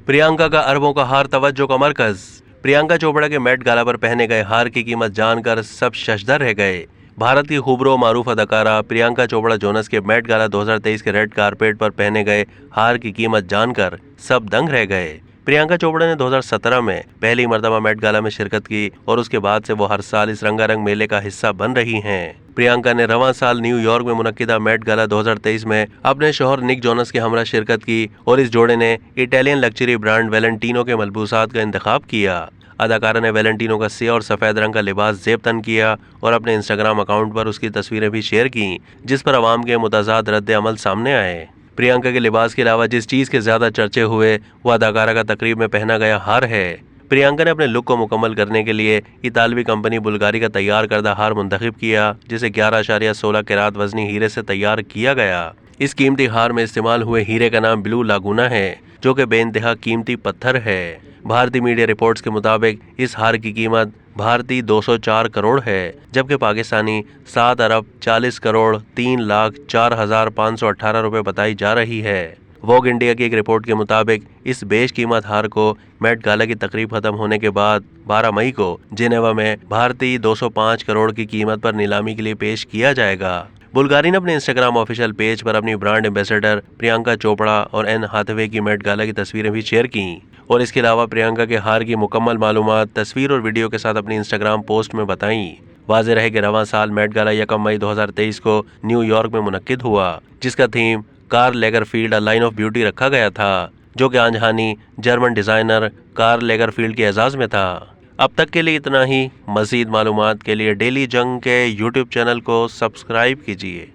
प्रियंका का अरबों का हार तवज्जो का मरकज। प्रियंका चोपड़ा के मेट गाला पर पहने गए हार की कीमत जानकर सब शशदर रह गए। भारत की खूबरो मारूफ अदाकारा प्रियंका चोपड़ा जोनस के मेट गाला 2023 के रेड कारपेट पर पहने गए हार की कीमत जानकर सब दंग रह गए। प्रियंका चोपड़ा ने 2017 में पहली मर्तबा मेट गाला में शिरकत की और उसके बाद से वो हर साल इस रंगारंग मेले का हिस्सा बन रही हैं। प्रियंका ने रवां साल न्यूयॉर्क में मुनक्किदा मेट गाला 2023 में अपने शौहर निक जोनस के हमरा शिरकत की और इस जोड़े ने इटालियन लग्जरी ब्रांड वेलेंटिनो के मलबूसात का इंतखाब किया। अदाकारा ने वेलेंटिनो का सियाह और सफेद रंग का लिबास जेब तन किया और अपने इंस्टाग्राम अकाउंट पर उसकी तस्वीरें भी शेयर की, जिस पर अवाम के मुतज़ाद रद्द अमल सामने आए। प्रियंका के लिबास के अलावा जिस चीज के ज्यादा चर्चे हुए वो अदाकारा का तकरीब में पहना गया हार है। प्रियंका ने अपने लुक को मुकम्मल करने के लिए इतालवी कंपनी बुल्गारी का तैयार करदा हार मुंतखब किया, जिसे 11.16 कैरात वजनी हीरे से तैयार किया गया। इस कीमती हार में इस्तेमाल हुए हीरे का नाम ब्लू लागूना है, जो कि बेइंतहा कीमती पत्थर है। भारतीय मीडिया रिपोर्ट्स के मुताबिक इस हार की कीमत भारतीय 204 करोड़ है, जबकि पाकिस्तानी 7 अरब 40 करोड़ 3,04,518 रुपए बताई जा रही है। वोग इंडिया की एक रिपोर्ट के मुताबिक इस बेश कीमत हार को मेट गाला की तकरीब खत्म होने के बाद 12 मई को जिनेवा में भारतीय 205 करोड़ की कीमत पर नीलामी के लिए पेश किया जाएगा। बुल्गारी ने अपने इंस्टाग्राम ऑफिशियल पेज पर अपनी ब्रांड एम्बेसडर प्रियंका चोपड़ा और एन हाथवे की मेट गाला की तस्वीरें भी शेयर की और इसके अलावा प्रियंका के हार की मुकम्मल मालूमात तस्वीर और वीडियो के साथ अपनी इंस्टाग्राम पोस्ट में बताई। वाज़ेह रहे कि रवां साल मेट गाला 1 मई 2023 को न्यूयॉर्क में मुनक्किद हुआ, जिसका theme Karl Lagerfeld a line of beauty रखा गया था, जो कि आंजहानी जर्मन डिजाइनर कार्ल लेगरफील्ड के एजाज में था। अब तक के लिए इतना ही। मज़ीद मालूमात के लिए डेली जंग के यूट्यूब चैनल को सब्सक्राइब कीजिए।